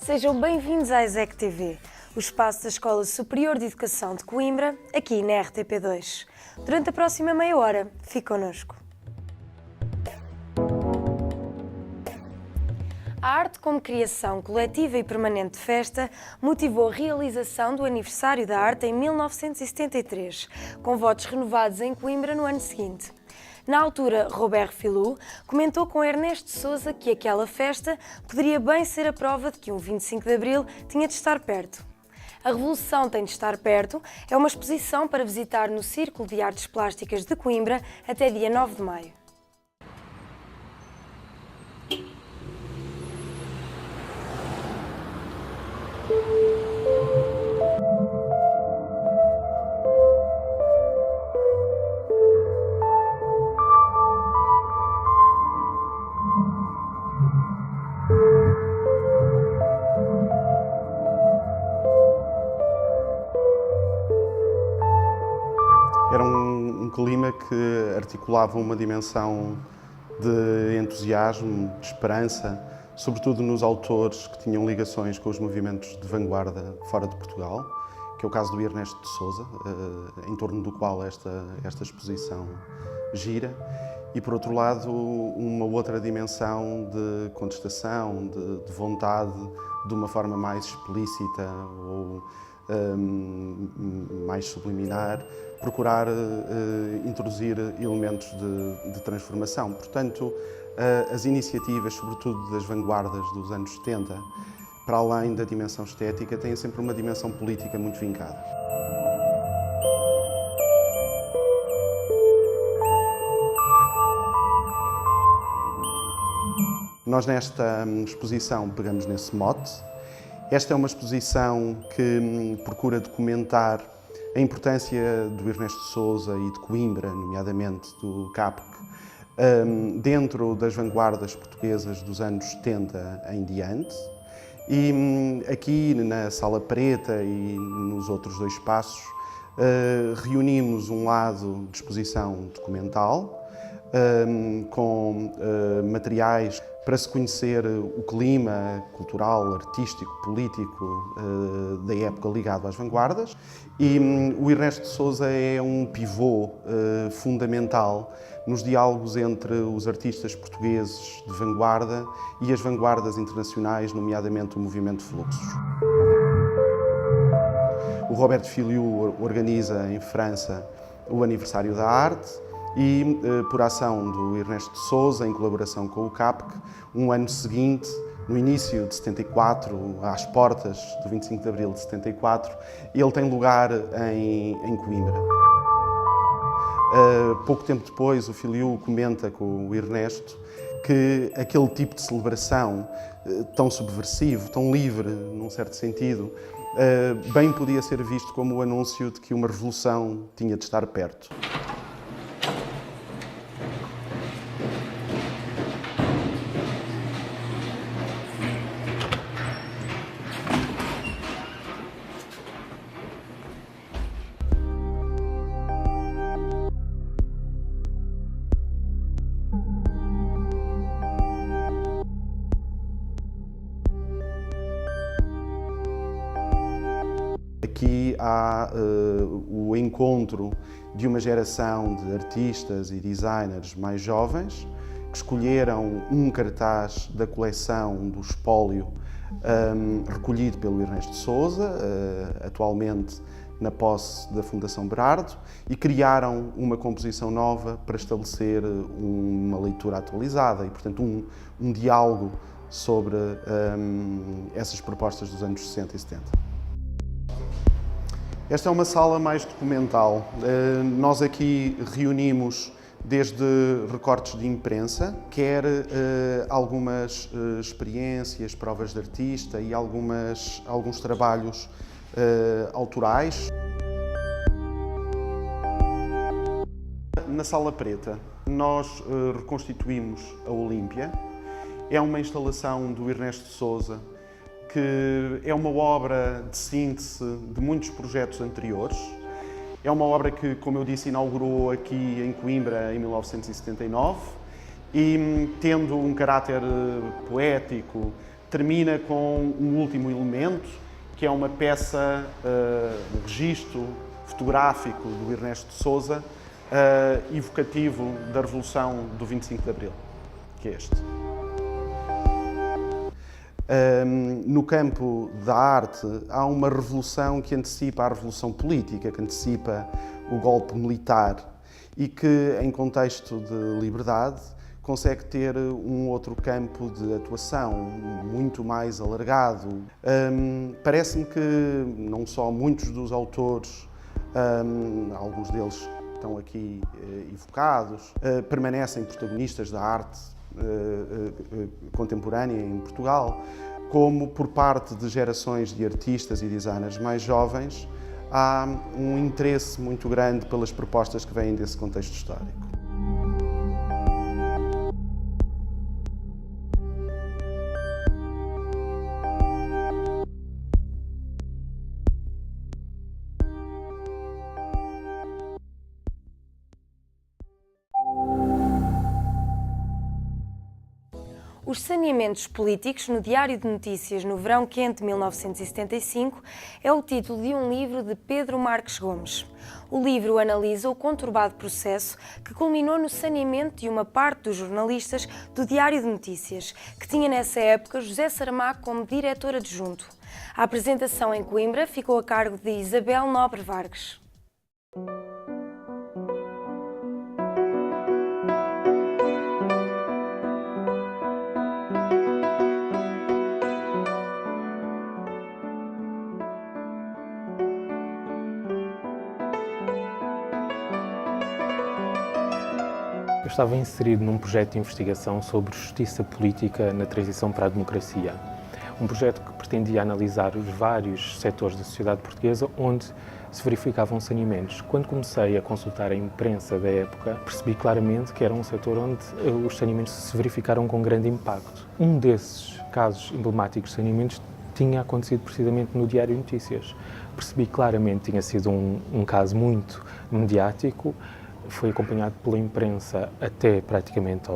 Sejam bem-vindos à ESEC TV, o espaço da Escola Superior de Educação de Coimbra, aqui na RTP2. Durante a próxima meia hora, fique connosco. A arte como criação coletiva e permanente de festa motivou a realização do aniversário da arte em 1973, com votos renovados em Coimbra no ano seguinte. Na altura, Robert Filou comentou com Ernesto de Sousa que aquela festa poderia bem ser a prova de que um 25 de Abril tinha de estar perto. A Revolução tem de estar perto é uma exposição para visitar no Círculo de Artes Plásticas de Coimbra até dia 9 de maio. Era um clima que articulava uma dimensão de entusiasmo, de esperança, sobretudo nos autores que tinham ligações com os movimentos de vanguarda fora de Portugal, que é o caso do Ernesto de Sousa, em torno do qual esta exposição gira, e por outro lado uma outra dimensão de contestação, de vontade, de uma forma mais explícita ou mais subliminar, procurar introduzir elementos de transformação. Portanto, as iniciativas, sobretudo das vanguardas dos anos 70, para além da dimensão estética, têm sempre uma dimensão política muito vincada. Nós nesta exposição pegamos nesse mote. Esta é uma exposição que procura documentar a importância do Ernesto de Sousa e de Coimbra, nomeadamente do CAPC, dentro das vanguardas portuguesas dos anos 70 em diante. E aqui na Sala Preta e nos outros dois espaços reunimos um lado de exposição documental, com materiais para se conhecer o clima cultural, artístico, político da época ligado às vanguardas. E o Ernesto de Sousa é um pivô fundamental nos diálogos entre os artistas portugueses de vanguarda e as vanguardas internacionais, nomeadamente o movimento Fluxos. O Robert Filou organiza em França o Aniversário da Arte, e, por ação do Ernesto de Sousa, em colaboração com o CAPC, um ano seguinte, no início de 74, às portas do 25 de Abril de 74, ele tem lugar em Coimbra. Pouco tempo depois, o Filou comenta com o Ernesto que aquele tipo de celebração tão subversivo, tão livre, num certo sentido, bem podia ser visto como o anúncio de que uma revolução tinha de estar perto. Aqui há o encontro de uma geração de artistas e designers mais jovens que escolheram um cartaz da coleção do espólio recolhido pelo Ernesto de Sousa, atualmente na posse da Fundação Berardo, e criaram uma composição nova para estabelecer uma leitura atualizada e, portanto, um diálogo sobre essas propostas dos anos 60 e 70. Esta é uma sala mais documental. Nós aqui reunimos desde recortes de imprensa, quer algumas experiências, provas de artista e alguns trabalhos autorais. na Sala Preta, nós reconstituímos a Olímpia. É uma instalação do Ernesto de Sousa, que é uma obra de síntese de muitos projetos anteriores. É uma obra que, como eu disse, inaugurou aqui em Coimbra em 1979 e, tendo um caráter poético, termina com um último elemento, que é uma peça, um registro fotográfico do Ernesto de Sousa, evocativo da Revolução do 25 de Abril, que é este. No campo da arte, há uma revolução que antecipa a revolução política, que antecipa o golpe militar e que, em contexto de liberdade, consegue ter um outro campo de atuação muito mais alargado. Parece-me que não só muitos dos autores, alguns deles estão aqui evocados, permanecem protagonistas da arte contemporânea em Portugal, como por parte de gerações de artistas e designers mais jovens, há um interesse muito grande pelas propostas que vêm desse contexto histórico. Os saneamentos políticos no Diário de Notícias no Verão Quente de 1975 é o título de um livro de Pedro Marques Gomes. O livro analisa o conturbado processo que culminou no saneamento de uma parte dos jornalistas do Diário de Notícias, que tinha nessa época José Saramago como diretor adjunto. A apresentação em Coimbra ficou a cargo de Isabel Nobre Vargas. Eu estava inserido num projeto de investigação sobre justiça política na transição para a democracia. Um projeto que pretendia analisar os vários setores da sociedade portuguesa onde se verificavam saneamentos. Quando comecei a consultar a imprensa da época, percebi claramente que era um setor onde os saneamentos se verificaram com grande impacto. Um desses casos emblemáticos de saneamentos tinha acontecido precisamente no Diário de Notícias. Percebi claramente que tinha sido um caso muito mediático, foi acompanhado pela imprensa até praticamente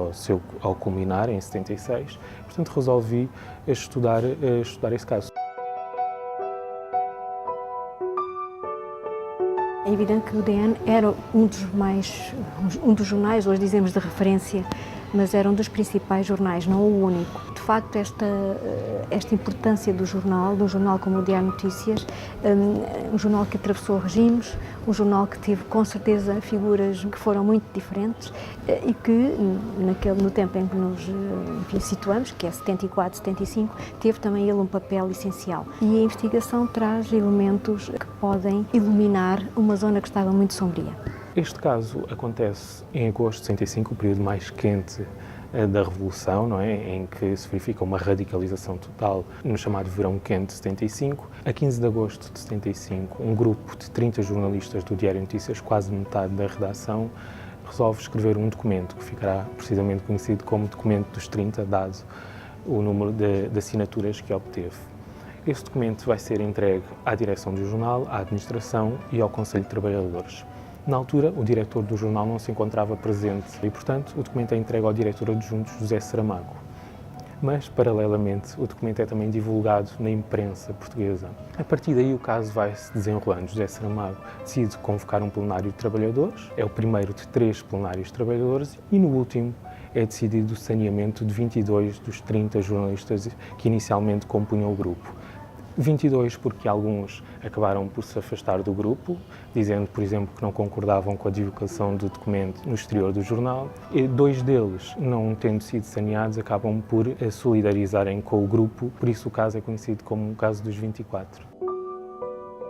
ao culminar, em 76. Portanto, resolvi estudar esse caso. É evidente que o DN era um dos jornais, hoje dizemos de referência, mas era um dos principais jornais, não o único. De facto, esta importância do jornal como o Diário de Notícias, um jornal que atravessou regimes, um jornal que teve com certeza figuras que foram muito diferentes e que no tempo em que nos situamos, que é 74, 75, teve também ele um papel essencial. E a investigação traz elementos que podem iluminar uma zona que estava muito sombria. Este caso acontece em agosto de 65, o período mais quente da Revolução, não é? Em que se verifica uma radicalização total no chamado Verão Quente de 75. A 15 de agosto de 75, um grupo de 30 jornalistas do Diário de Notícias, quase metade da redação, resolve escrever um documento que ficará precisamente conhecido como Documento dos 30, dado o número de assinaturas que obteve. Este documento vai ser entregue à direção do jornal, à administração e ao Conselho de Trabalhadores. Na altura, o diretor do jornal não se encontrava presente e, portanto, o documento é entregue ao diretor adjunto José Saramago. Mas, paralelamente, o documento é também divulgado na imprensa portuguesa. A partir daí, o caso vai se desenrolando. José Saramago decide convocar um plenário de trabalhadores, é o primeiro de 3 plenários de trabalhadores, e no último é decidido o saneamento de 22 dos 30 jornalistas que inicialmente compunham o grupo. 22 porque alguns acabaram por se afastar do grupo, dizendo, por exemplo, que não concordavam com a divulgação do documento no exterior do jornal. E 2 deles, não tendo sido saneados, acabam por solidarizarem com o grupo, por isso o caso é conhecido como o caso dos 24.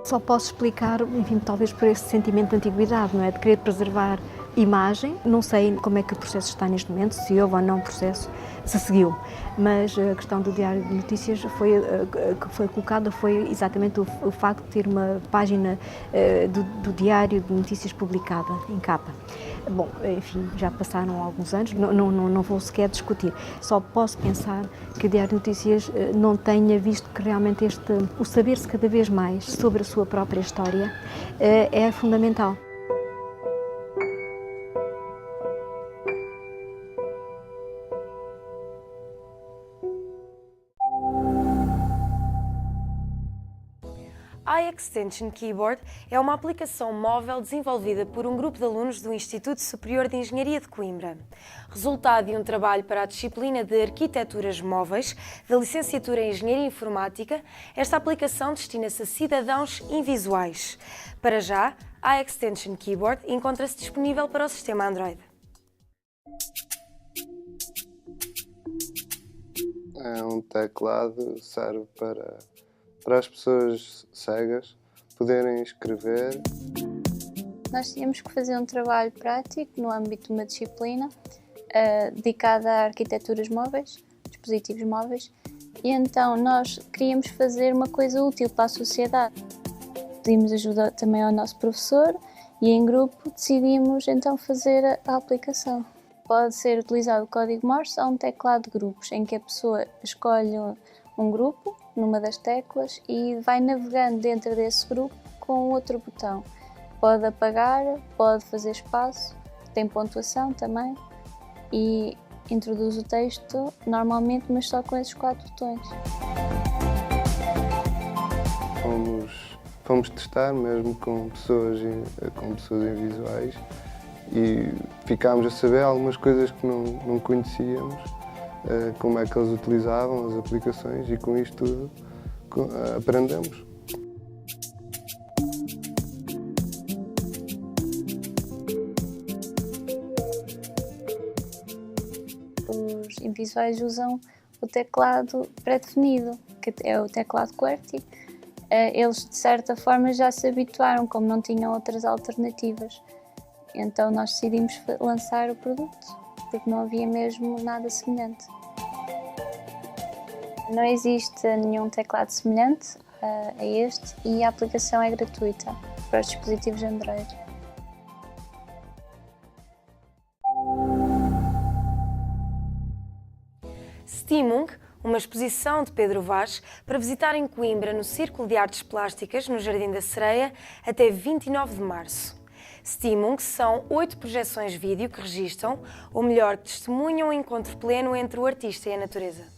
Só posso explicar, enfim, talvez por esse sentimento de antiguidade, não é? De querer preservar imagem. Não sei como é que o processo está neste momento, se houve ou não processo, se seguiu, mas a questão do Diário de Notícias que foi colocada foi exatamente o facto de ter uma página do Diário de Notícias publicada em capa. Bom, enfim, já passaram alguns anos, não vou sequer discutir. Só posso pensar que o Diário de Notícias não tenha visto que realmente o saber-se cada vez mais sobre a sua própria história é fundamental. iExtension Keyboard é uma aplicação móvel desenvolvida por um grupo de alunos do Instituto Superior de Engenharia de Coimbra. Resultado de um trabalho para a disciplina de Arquiteturas Móveis da Licenciatura em Engenharia Informática, esta aplicação destina-se a cidadãos invisuais. Para já, a iExtension Keyboard encontra-se disponível para o sistema Android. É um teclado que serve para as pessoas cegas poderem escrever. Nós tínhamos que fazer um trabalho prático no âmbito de uma disciplina dedicada a arquiteturas móveis, dispositivos móveis, e então nós queríamos fazer uma coisa útil para a sociedade. Pedimos ajuda também ao nosso professor e em grupo decidimos então fazer a aplicação. Pode ser utilizado o código Morse ou um teclado de grupos, em que a pessoa escolhe um grupo numa das teclas e vai navegando dentro desse grupo com outro botão. Pode apagar, pode fazer espaço, tem pontuação também e introduz o texto normalmente, mas só com esses 4 botões. Fomos testar mesmo com pessoas invisuais e ficámos a saber algumas coisas que não conhecíamos, como é que eles utilizavam as aplicações, e com isto tudo aprendemos. Os invisuais usam o teclado pré-definido, que é o teclado QWERTY. Eles, de certa forma, já se habituaram, como não tinham outras alternativas. Então nós decidimos lançar o produto, porque não havia mesmo nada semelhante. Não existe nenhum teclado semelhante a este e a aplicação é gratuita para os dispositivos Android. Stimung, uma exposição de Pedro Vaz para visitar em Coimbra no Círculo de Artes Plásticas, no Jardim da Sereia, até 29 de março. Stimung são 8 projeções vídeo que registram, ou melhor, testemunham o encontro pleno entre o artista e a natureza.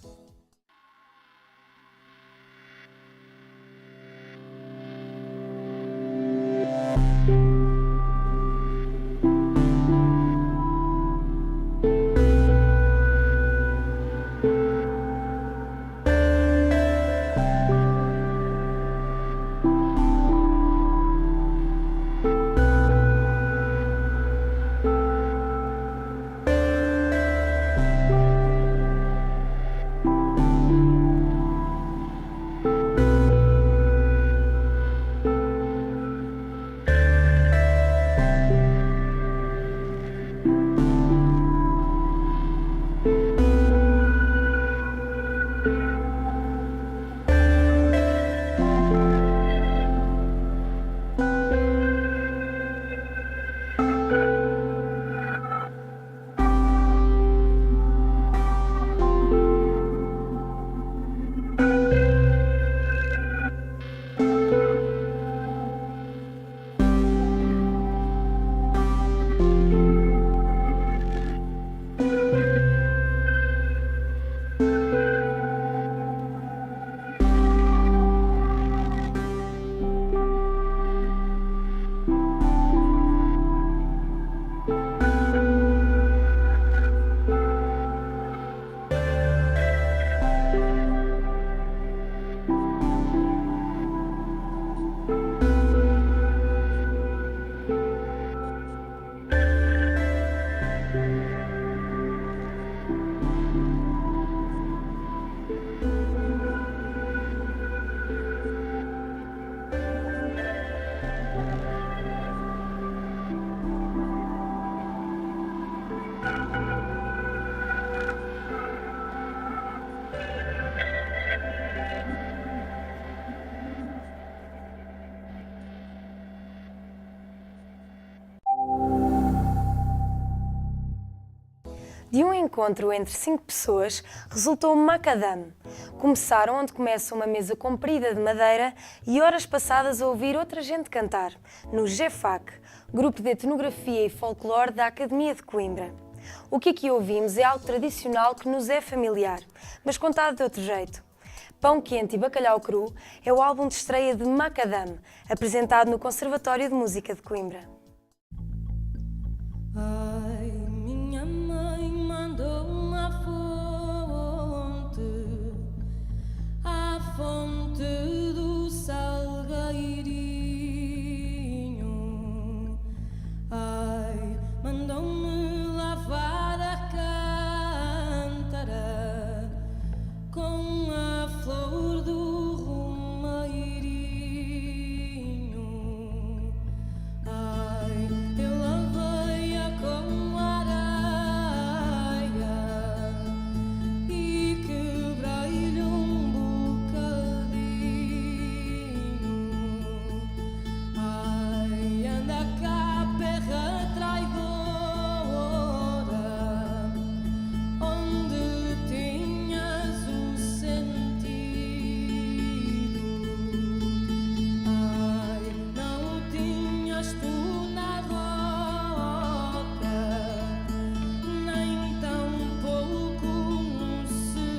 De um encontro entre 5 pessoas, resultou um macadam. Começaram onde começa uma mesa comprida de madeira e horas passadas a ouvir outra gente cantar, no GEFAC, Grupo de Etnografia e Folclore da Academia de Coimbra. O que aqui ouvimos é algo tradicional que nos é familiar, mas contado de outro jeito. Pão Quente e Bacalhau Cru é o álbum de estreia de Macadam, apresentado no Conservatório de Música de Coimbra. Ai, minha mãe mandou-me à fonte do Salgueirinho. Ai, mandou-me lavar a cântara com a flor do romeirinho. Ai, eu lavei-a com areia e quebrei-lhe um bocadinho. Ai, anda cá, perra traidora, onde tinhas o sentido. Ai, não o tinhas tu na boca, nem tão pouco no serio.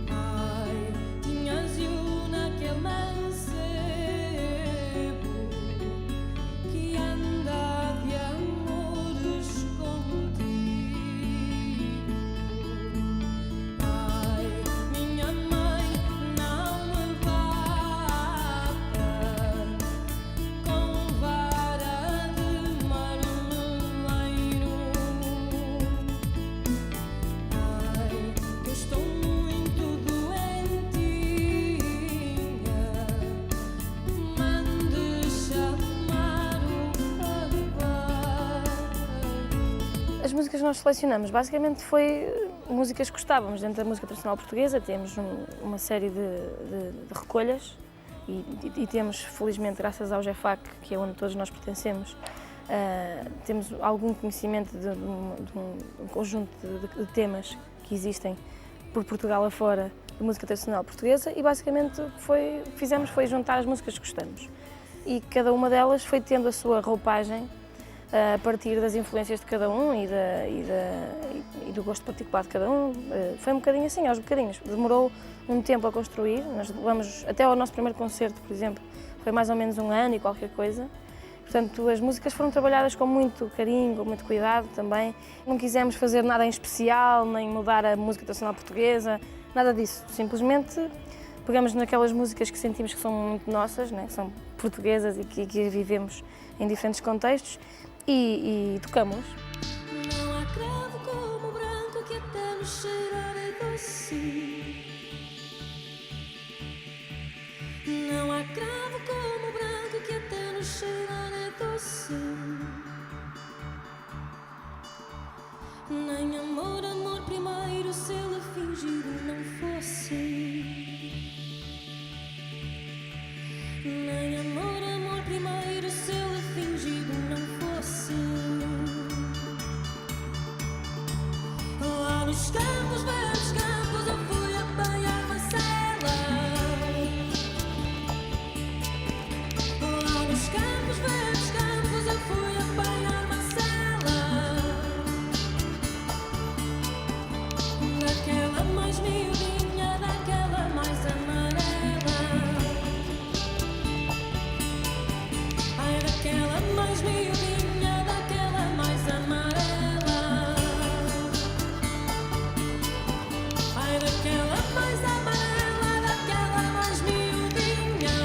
Ai, tinhas-o naquele mancebo que anda de amores contigo. Ai, minha mãe, não me bata com vara de marmeleiro. Ai, eu estou muito doentinha, mande chamar o barbeiro. As músicas que nós selecionamos basicamente foi músicas que gostávamos. Dentro da música tradicional portuguesa temos uma série de recolhas e temos, felizmente, graças ao GEFAC, que é onde todos nós pertencemos, temos algum conhecimento de um conjunto de temas que existem por Portugal afora de música tradicional portuguesa e basicamente o que fizemos foi juntar as músicas que gostamos. E cada uma delas foi tendo a sua roupagem a partir das influências de cada um e do gosto particular de cada um. Foi um bocadinho assim, aos bocadinhos. Demorou um tempo a construir, nós levamos até ao nosso primeiro concerto, por exemplo, foi mais ou menos um ano e qualquer coisa. Portanto, as músicas foram trabalhadas com muito carinho, com muito cuidado também. Não quisemos fazer nada em especial, nem mudar a música tradicional portuguesa, nada disso. Simplesmente pegamos naquelas músicas que sentimos que são muito nossas, né, que são portuguesas e que vivemos em diferentes contextos e tocamos. Não há cravo como o branco que até no cheirar é doce. Não há cravo como o branco que até no cheirar é doce. Nem amor, amor primeiro, se ele fingido não fosse. Nem amor, amor primeiro, se ele fingido não fosse. Lá nos campos, velhos campos, eu fui apanhar macela. Lá nos campos, velhos campos, eu fui apanhar macela. Daquela mais miudinha, daquela mais amarela. Ai, daquela mais miudinha, daquela mais amarela. Ai, daquela mais amarela, daquela mais miudinha.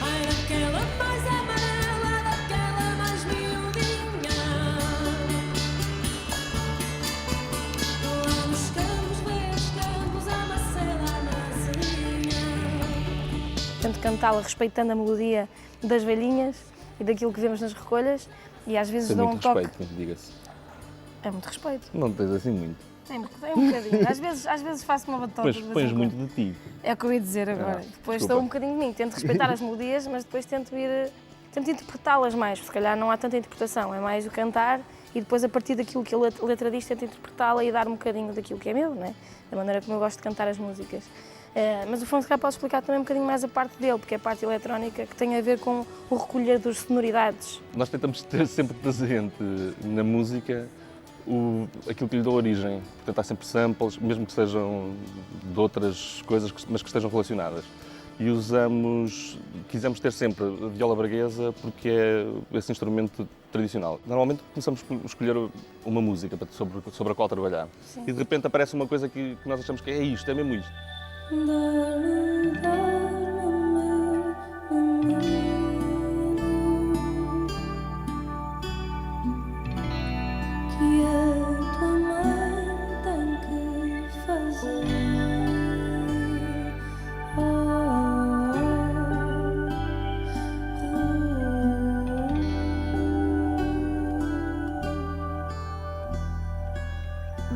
Ai, daquela mais amarela, daquela mais miudinha. Lá nos campos, velhos campos, a macela, a macelinha. Tento cantá-la respeitando a melodia das velhinhas e daquilo que vemos nas recolhas e às vezes Tem dou um muito toque. respeito, diga-se. É muito respeito. Não tens assim muito. É um bocadinho. Às vezes faço uma batota. Depois de vez pões em muito quando. de ti. É o que eu ia dizer agora. Ah, Depois desculpa. dou um bocadinho de mim. Tento respeitar as melodias, mas depois tento ir tento interpretá-las mais, se calhar não há tanta interpretação, é mais o cantar e depois a partir daquilo que a letra diz tento interpretá-la e dar um bocadinho daquilo que é meu, né? Da maneira como eu gosto de cantar as músicas. Mas o Afonso pode explicar também um bocadinho mais a parte dele, porque é a parte eletrónica que tem a ver com o recolher das sonoridades. Nós tentamos ter sempre presente na música aquilo que lhe dá origem. Portanto, há sempre samples, mesmo que sejam de outras coisas, mas que estejam relacionadas. E quisemos ter sempre a viola braguesa porque é esse instrumento tradicional. Normalmente começamos por escolher uma música sobre a qual trabalhar. Sim. E de repente aparece uma coisa que nós achamos que é isto, é mesmo isto.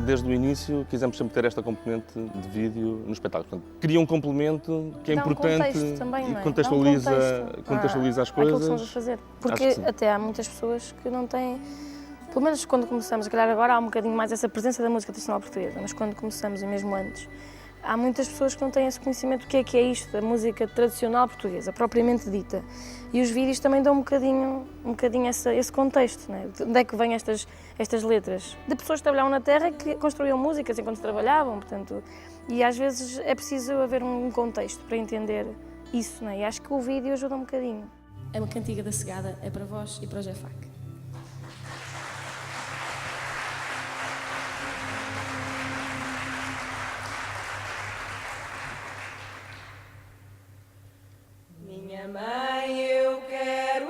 Desde o início quisemos sempre ter esta componente de vídeo no espetáculo. Portanto, cria um complemento que é importante também, e contextualiza as coisas. Aquilo que estamos a fazer. Porque até há muitas pessoas que não têm, pelo menos quando começamos, se calhar agora há um bocadinho mais essa presença da música tradicional portuguesa, mas quando começamos e mesmo antes, há muitas pessoas que não têm esse conhecimento do que é isto, da música tradicional portuguesa, propriamente dita. E os vídeos também dão um bocadinho esse contexto, né? De onde é que vêm estas letras? De pessoas que trabalhavam na terra que construíam músicas enquanto trabalhavam, portanto, e às vezes é preciso haver um contexto para entender isso, né? E acho que o vídeo ajuda um bocadinho. É uma cantiga da Cegada, é para vós e para o Jefac. Minha mãe, eu quero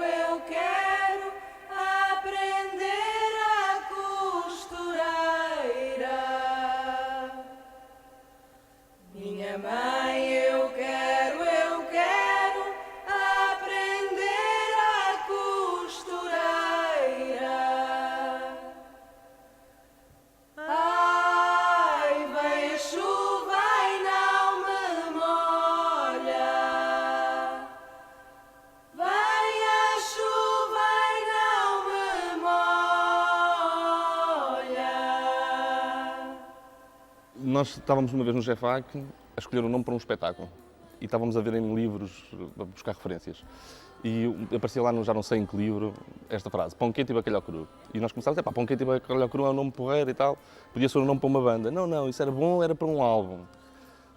aprender a costureira. Minha mãe, eu quero aprender a costureira. Ai, vem a chuva e não me molha. Nós estávamos uma vez no Jefac a escolher um nome para um espetáculo e estávamos a ver em livros, a buscar referências. E aparecia lá, já não sei em que livro, esta frase, pão quente e bacalhau cru. E nós começámos a dizer, pão quente e bacalhau cru é um nome porreiro e tal, podia ser um nome para uma banda. Não, isso era bom, era para um álbum.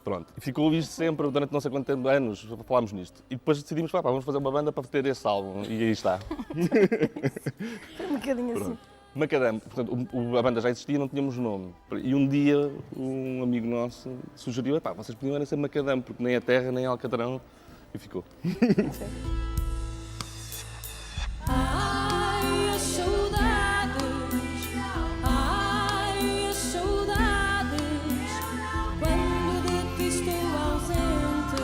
Pronto, e ficou isto sempre, durante não sei quantos anos, falámos nisto. E depois decidimos, vamos fazer uma banda para ter esse álbum, e aí está. Foi um bocadinho assim. Macadam, portanto, a banda já existia, não tínhamos nome. E um dia, um amigo nosso sugeriu, vocês podiam era ser Macadam, porque nem a terra, nem a Alcatrão, e ficou. Ai, as saudades, quando de ti estou ausente,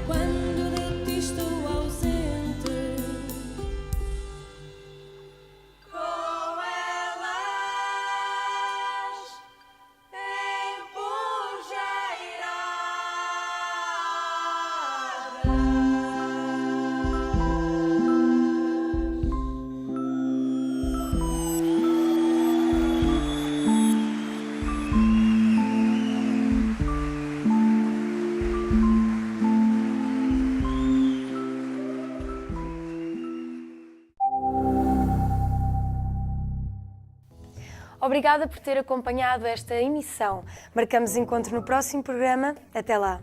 quando de ti estou ausente. Com elas Obrigada por ter acompanhado esta emissão. Marcamos encontro no próximo programa. Até lá!